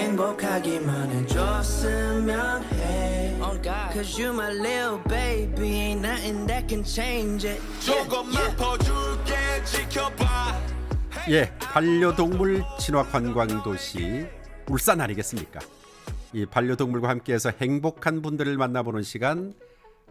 행복하기만 해줬으면 해. Cause you my little baby, ain't nothing that can change it. 조금만 퍼줄게 지켜봐. 예, 반려동물 친화 관광 도시 울산 아니겠습니까? 이 반려동물과 함께해서 행복한 분들을 만나보는 시간,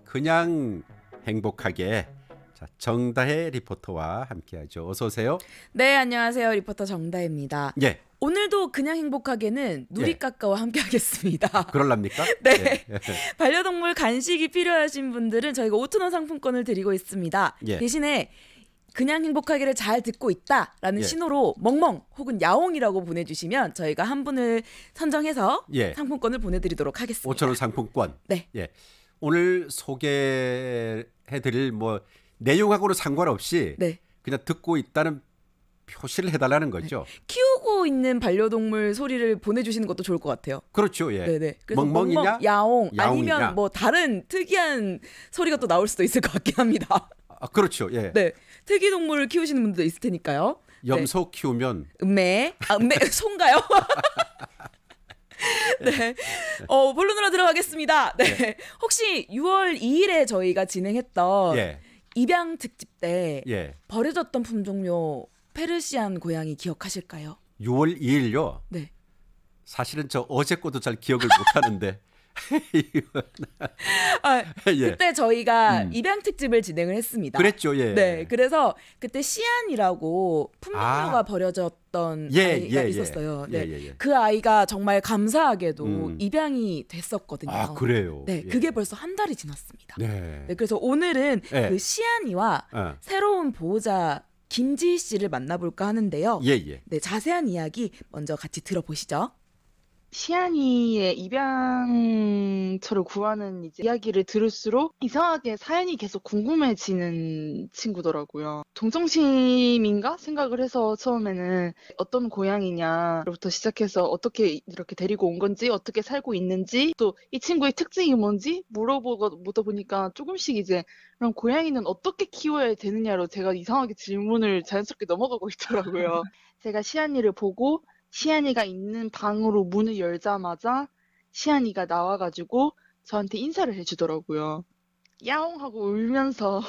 그냥 행복하게. 자, 정다혜 리포터와 함께하죠. 어서 오세요. 네, 안녕하세요. 리포터 정다혜입니다. 예. 오늘도 그냥 행복하게는 누리까까와 함께하겠습니다. 그럴랍니까? 네. 예. 반려동물 간식이 필요하신 분들은 저희가 5,000원 상품권을 드리고 있습니다. 예. 대신에 그냥 행복하게를 잘 듣고 있다라는 신호로 멍멍 혹은 야옹이라고 보내주시면 저희가 한 분을 선정해서 상품권을 보내드리도록 하겠습니다. 5,000원 상품권. 네. 예. 오늘 소개해드릴 뭐 내용하고는 상관없이 그냥 듣고 있다는 표시를 해달라는 거죠. 네. 키우고 있는 반려동물 소리를 보내주시는 것도 좋을 것 같아요. 그렇죠. 예. 네네. 그래서 멍멍이냐, 멍멍, 야옹, 야옹이냐. 아니면 뭐 다른 특이한 소리가 또 나올 수도 있을 것 같긴 합니다. 아, 그렇죠. 예. 네. 특이 동물을 키우시는 분들도 있을 테니까요. 염소 키우면 음메, 소인가요? 네. 본론으로 들어가겠습니다. 네. 혹시 6월 2일에 저희가 진행했던 입양 특집 때 버려졌던 품종묘 페르시안 고양이 기억하실까요? 6월 2일요? 네. 사실은 저 어제 것도 잘 기억을 못 하는데. 그때 저희가 입양 특집을 진행을 했습니다. 그랬죠. 예. 네. 그래서 그때 시안이라고 품종묘가 버려졌던 아이가 있었어요. 네. 그 아이가 정말 감사하게도 입양이 됐었거든요. 아, 그래요? 네. 그게 벌써 한 달이 지났습니다. 네. 네. 그래서 오늘은 그 시안이와 새로운 보호자 김지희 씨를 만나볼까 하는데요. 네. 자세한 이야기 먼저 같이 들어보시죠. 시안이의 입양처를 구하는 이야기를 들을수록 이상하게 사연이 계속 궁금해지는 친구더라고요. 동정심인가 생각을 해서 처음에는 어떤 고양이냐부터 시작해서 어떻게 이렇게 데리고 온 건지, 어떻게 살고 있는지, 또 이 친구의 특징이 뭔지 물어보다 보니까 조금씩 이제 그럼 고양이는 어떻게 키워야 되느냐로 제가 이상하게 질문을 자연스럽게 넘어가고 있더라고요. 제가 시안이를 보고 시안이가 있는 방으로 문을 열자마자 시안이가 나와가지고 저한테 인사를 해주더라고요. 야옹 하고 울면서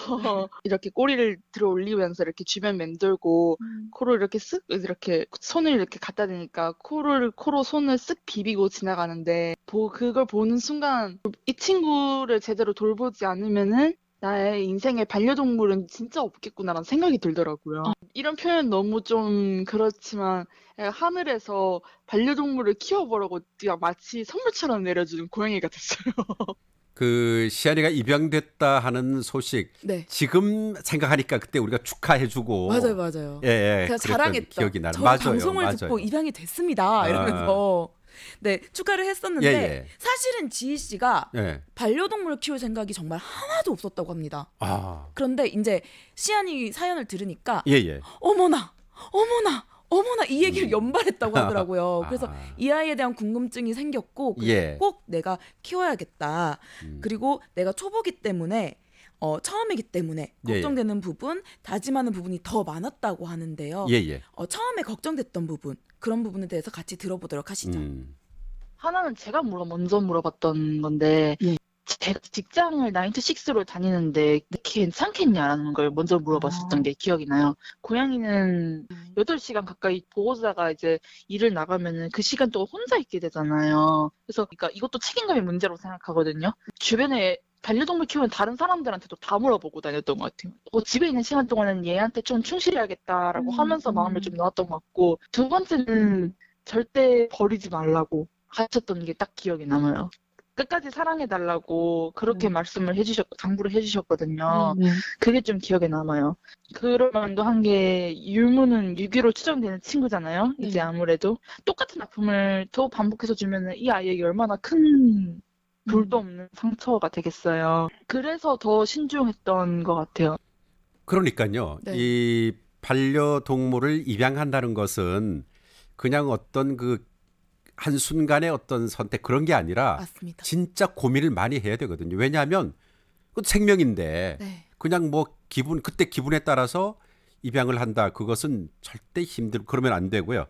이렇게 꼬리를 들어 올리면서 이렇게 주변 맴돌고 코를 이렇게 쓱 이렇게 손을 이렇게 갖다 대니까 코로 손을 쓱 비비고 지나가는데 그걸 보는 순간 이 친구를 제대로 돌보지 않으면은 나의 인생에 반려동물은 진짜 없겠구나라는 생각이 들더라고요. 이런 표현 너무 좀 그렇지만 하늘에서 반려동물을 키워보라고 마치 선물처럼 내려주는 고양이가 됐어요. 그 시안이가 입양됐다 하는 소식 지금 생각하니까 그때 우리가 축하해주고 맞아요. 제가 자랑했던 기억이 나는. 저희 맞아요. 방송을 듣고 입양이 됐습니다 이러면서 네, 축하를 했었는데 사실은 지희 씨가 반려동물을 키울 생각이 정말 하나도 없었다고 합니다. 그런데 이제 시안이 사연을 들으니까 어머나 이 얘기를 연발했다고 하더라고요. 그래서 이 아이에 대한 궁금증이 생겼고 꼭 내가 키워야겠다. 그리고 내가 초보기 때문에 처음이기 때문에 걱정되는 부분, 다짐하는 부분이 더 많았다고 하는데요. 처음에 걱정됐던 부분, 그런 부분에 대해서 같이 들어보도록 하시죠. 하나는 제가 먼저 물어봤던 건데 제가 직장을 9to6로 다니는데 괜찮겠냐라는 걸 먼저 물어봤었던 게 기억이 나요. 고양이는 8시간 가까이 보호자가 이제 일을 나가면은 그 시간 동안 혼자 있게 되잖아요. 그래서 그러니까 이것도 책임감의 문제라고 생각하거든요. 주변에 반려동물 키우는 다른 사람들한테도 다 물어보고 다녔던 것 같아요. 집에 있는 시간 동안은 얘한테 좀 충실해야겠다라고 하면서 마음을 좀 놓았던 것 같고, 두 번째는 절대 버리지 말라고 하셨던 게 딱 기억이 남아요. 끝까지 사랑해달라고 그렇게 당부를 해주셨거든요. 그게 좀 기억에 남아요. 그럴 만도 한 게 유무는 유기로 추정되는 친구잖아요. 이제 아무래도 똑같은 아픔을 더 반복해서 주면은 이 아이에게 얼마나 큰 둘도 없는 상처가 되겠어요. 그래서 더 신중했던 것 같아요. 그러니까요. 이 반려동물을 입양한다는 것은 그냥 어떤 그 한순간의 어떤 선택 그런 게 아니라 맞습니다. 진짜 고민을 많이 해야 되거든요. 왜냐하면 그 생명인데 그냥 뭐 그때 기분에 따라서 입양을 한다. 그것은 절대 그러면 안 되고요.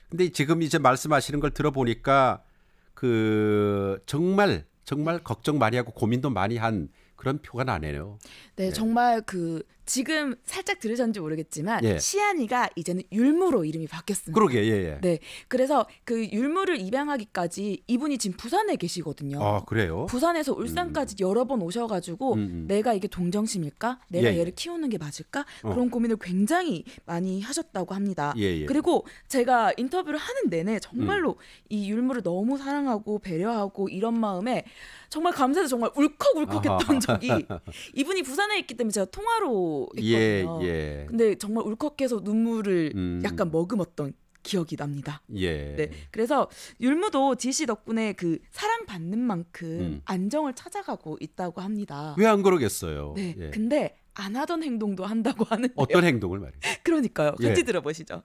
근데 지금 이제 말씀하시는 걸 들어보니까 그 정말 걱정 많이 하고 고민도 많이 한 그런 표가 나네요. 네, 정말 그 지금 살짝 들으셨는지 모르겠지만 시안이가 이제는 율무로 이름이 바뀌었습니다. 그러게, 네, 그래서 그 율무를 입양하기까지 이분이 지금 부산에 계시거든요. 아, 그래요? 부산에서 울산까지 여러 번 오셔가지고 내가 이게 동정심일까? 내가 얘를 키우는 게 맞을까? 그런 고민을 굉장히 많이 하셨다고 합니다. 그리고 제가 인터뷰를 하는 내내 정말로 이 율무를 너무 사랑하고 배려하고 이런 마음에 정말 감사해서 정말 울컥울컥했던 적이 이분이 부산에 있기 때문에 제가 통화로 했거든요. 근데 정말 울컥해서 눈물을 약간 머금었던 기억이 납니다. 네, 그래서 율무도 지씨 덕분에 그 사랑받는 만큼 안정을 찾아가고 있다고 합니다. 왜 안 그러겠어요? 네, 근데 안 하던 행동도 한다고 하는데요. 어떤 행동을 말해요? 그러니까요. 같이 들어보시죠.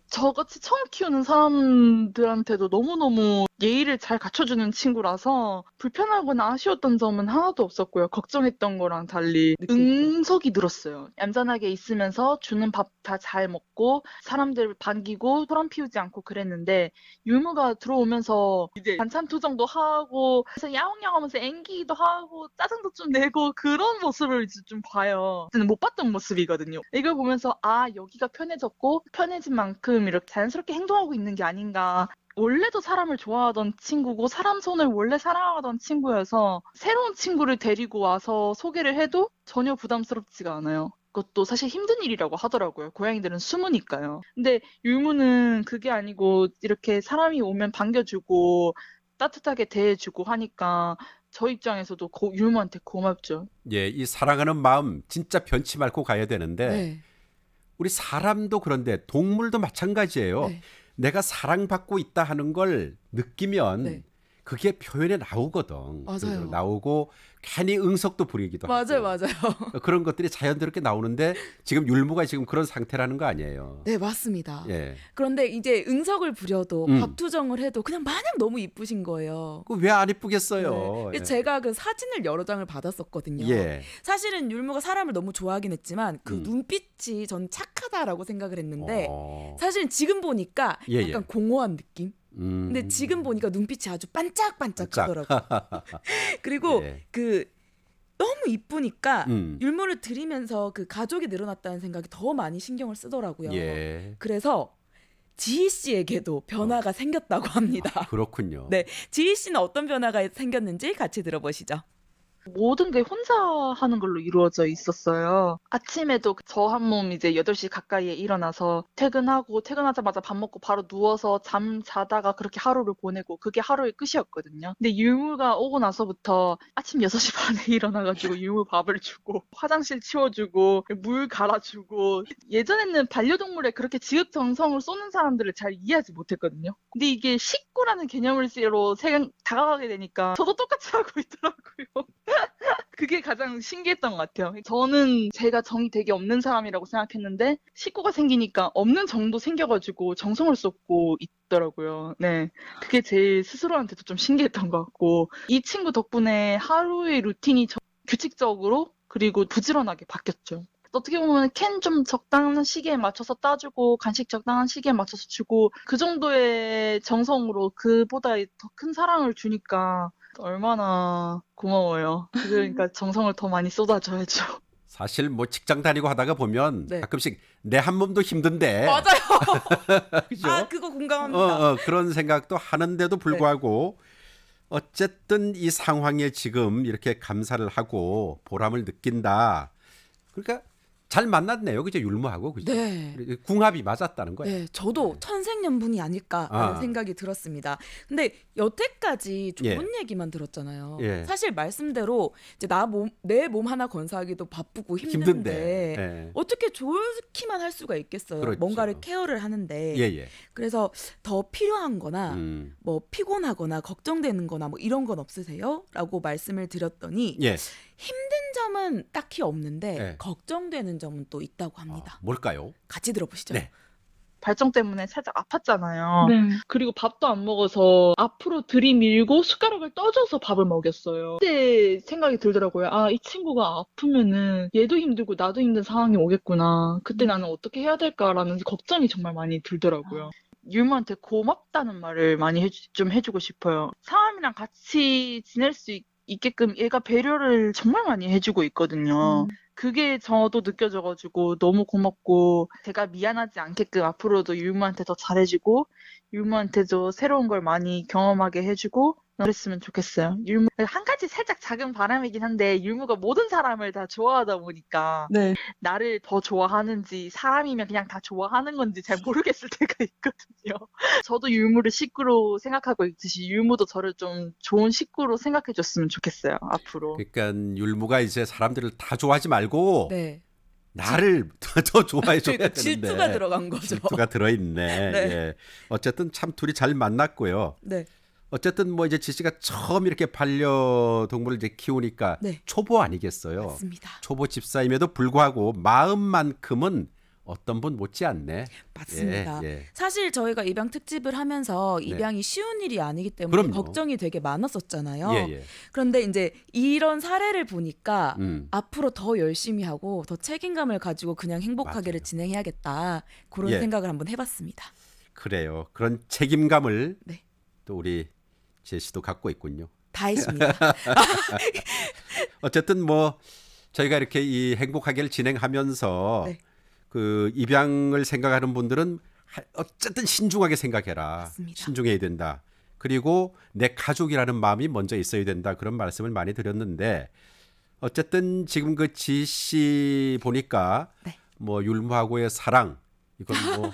저같이 처음 키우는 사람들한테도 너무너무 예의를 잘 갖춰주는 친구라서 불편하거나 아쉬웠던 점은 하나도 없었고요. 걱정했던 거랑 달리 응석이 늘었어요. 얌전하게 있으면서 주는 밥 다 잘 먹고 사람들 반기고 소란 피우지 않고 그랬는데 율무가 들어오면서 이제 반찬 투정도 하고 그래서 야옹야옹하면서 앵기기도 하고 짜증도 좀 내고 그런 모습을 이제 좀 봐요. 저는 못 봤던 모습이거든요. 이걸 보면서 아, 여기가 편해졌고 편해진 만큼 이렇게 자연스럽게 행동하고 있는 게 아닌가. 원래도 사람을 좋아하던 친구고 사람 손을 원래 사랑하던 친구여서 새로운 친구를 데리고 와서 소개를 해도 전혀 부담스럽지가 않아요. 그것도 사실 힘든 일이라고 하더라고요. 고양이들은 숨으니까요. 근데 율무는 그게 아니고 이렇게 사람이 오면 반겨주고 따뜻하게 대해주고 하니까 저 입장에서도 율무한테 고맙죠. 예, 이 사랑하는 마음 진짜 변치 말고 가야 되는데 우리 사람도 그런데 동물도 마찬가지예요. 내가 사랑받고 있다 하는 걸 느끼면 그게 표현에 나오거든. 맞아요. 나오고 괜히 응석도 부리기도 하고. 맞아요. 그런 것들이 자연스럽게 나오는데 지금 율무가 지금 그런 상태라는 거 아니에요. 네, 맞습니다. 그런데 이제 응석을 부려도 밥투정을 해도 그냥 마냥 너무 이쁘신 거예요. 왜 안 이쁘겠어요? 제가 그 사진을 여러 장을 받았었거든요. 사실은 율무가 사람을 너무 좋아하긴 했지만 그 눈빛이 전 착하다라고 생각을 했는데 사실은 지금 보니까 약간 공허한 느낌? 근데 지금 보니까 눈빛이 아주 반짝반짝하더라고요. 그리고 그 너무 이쁘니까 율무를 들이면서 그 가족이 늘어났다는 생각이 더 많이 신경을 쓰더라고요. 그래서 지희 씨에게도 변화가 생겼다고 합니다. 그렇군요. 네, 지희 씨는 어떤 변화가 생겼는지 같이 들어보시죠. 모든 게 혼자 하는 걸로 이루어져 있었어요. 아침에도 저 한 몸 이제 8시 가까이에 일어나서 퇴근하자마자 밥 먹고 바로 누워서 잠 자다가 그렇게 하루를 보내고 그게 하루의 끝이었거든요. 근데 율무가 오고 나서부터 아침 6시 반에 일어나가지고 율무 밥을 주고 화장실 치워주고 물 갈아주고 예전에는 반려동물에 그렇게 지읒정성을 쏘는 사람들을 잘 이해하지 못했거든요. 근데 이게 식구라는 개념으로 다가가게 되니까 저도 똑같이 하고 있더라고요. 그게 가장 신기했던 것 같아요. 저는 제가 정이 되게 없는 사람이라고 생각했는데 식구가 생기니까 없는 정도 생겨가지고 정성을 쏟고 있더라고요. 네, 그게 제일 스스로한테도 좀 신기했던 것 같고 이 친구 덕분에 하루의 루틴이 규칙적으로 그리고 부지런하게 바뀌었죠. 어떻게 보면 캔 좀 적당한 시기에 맞춰서 따주고 간식 적당한 시기에 맞춰서 주고 그 정도의 정성으로 그보다 더 큰 사랑을 주니까 얼마나 고마워요. 그러니까 정성을 더 많이 쏟아줘야죠. 사실 뭐 직장 다니고 하다가 보면 가끔씩 내 한 몸도 힘든데. 맞아요. 그죠? 아, 그거 공감합니다. 그런 생각도 하는데도 불구하고 어쨌든 이 상황에 지금 이렇게 감사를 하고 보람을 느낀다. 그러니까 잘 만났네요. 그죠? 율무하고. 그죠? 궁합이 맞았다는 거예요. 네, 저도 천생연분이 아닐까라는 생각이 들었습니다. 근데 여태까지 좋은 얘기만 들었잖아요. 사실 말씀대로 이제 내 몸 하나 건사하기도 바쁘고 힘든데 어떻게 좋기만 할 수가 있겠어요. 그렇죠. 뭔가를 케어를 하는데. 그래서 더 필요한 거나 뭐 피곤하거나 걱정되는 거나 뭐 이런 건 없으세요? 라고 말씀을 드렸더니 힘든 점은 딱히 없는데 걱정되는 점은 또 있다고 합니다. 뭘까요? 같이 들어보시죠. 발정 때문에 살짝 아팠잖아요. 그리고 밥도 안 먹어서 앞으로 들이밀고 숟가락을 떠줘서 밥을 먹였어요. 그때 생각이 들더라고요. 아, 이 친구가 아프면은 얘도 힘들고 나도 힘든 상황이 오겠구나. 그때 나는 어떻게 해야 될까라는 걱정이 정말 많이 들더라고요. 율무한테 고맙다는 말을 많이 좀 해주고 싶어요. 상암이랑 같이 지낼 수 있게끔 얘가 배려를 정말 많이 해주고 있거든요. 그게 저도 느껴져가지고 너무 고맙고 제가 미안하지 않게끔 앞으로도 율무한테 더 잘해주고 율무한테도 새로운 걸 많이 경험하게 해주고 그랬으면 좋겠어요. 율무 한 가지 살짝 작은 바람이긴 한데 율무가 모든 사람을 다 좋아하다 보니까 네. 나를 더 좋아하는지 사람이면 그냥 다 좋아하는 건지 잘 모르겠을 때가 있거든요. 저도 율무를 식구로 생각하고 있듯이 율무도 저를 좀 좋은 식구로 생각해줬으면 좋겠어요. 앞으로. 그러니까 율무가 이제 사람들을 다 좋아하지 말고 네. 나를 더 좋아해 줘야 그러니까 되는데 질투가 들어간 거죠. 질투가 들어있네. 네. 예. 어쨌든 참 둘이 잘 만났고요. 네. 어쨌든 뭐 이제 지씨가 처음 이렇게 반려동물을 이제 키우니까 네. 초보 아니겠어요. 맞습니다. 초보 집사임에도 불구하고 마음만큼은 어떤 분 못지않네. 맞습니다. 예, 예. 사실 저희가 입양 특집을 하면서 입양이 쉬운 일이 아니기 때문에 그럼요. 걱정이 되게 많았었잖아요. 예, 예. 그런데 이제 이런 사례를 보니까 앞으로 더 열심히 하고 더 책임감을 가지고 그냥 행복하게를 맞아요. 진행해야겠다. 그런 예. 생각을 한번 해봤습니다. 그래요. 그런 책임감을 네. 또 우리 제시도 갖고 있군요. 다행입니다. 어쨌든 뭐 저희가 이렇게 이 행복하게를 진행하면서 네. 그 입양을 생각하는 분들은 어쨌든 신중하게 생각해라. 맞습니다. 신중해야 된다. 그리고 내 가족이라는 마음이 먼저 있어야 된다. 그런 말씀을 많이 드렸는데 어쨌든 지금 그 지씨 보니까 네. 뭐 율무하고의 사랑 이건 뭐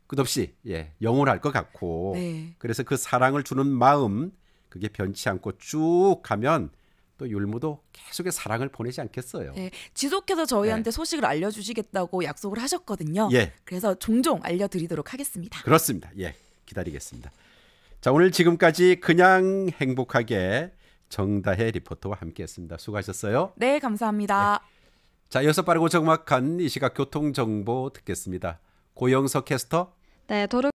끝없이 영원할 것 같고 네. 그래서 그 사랑을 주는 마음 그게 변치 않고 쭉 가면 또 율무도 계속의 사랑을 보내지 않겠어요. 네, 지속해서 저희한테 소식을 알려주시겠다고 약속을 하셨거든요. 예. 그래서 종종 알려드리도록 하겠습니다. 그렇습니다. 예, 기다리겠습니다. 자, 오늘 지금까지 그냥 행복하게 정다혜 리포터와 함께했습니다. 수고하셨어요. 네, 감사합니다. 네. 자, 이어서 빠르고 정확한 이 시각 교통 정보 듣겠습니다. 고영석 캐스터. 네, 도로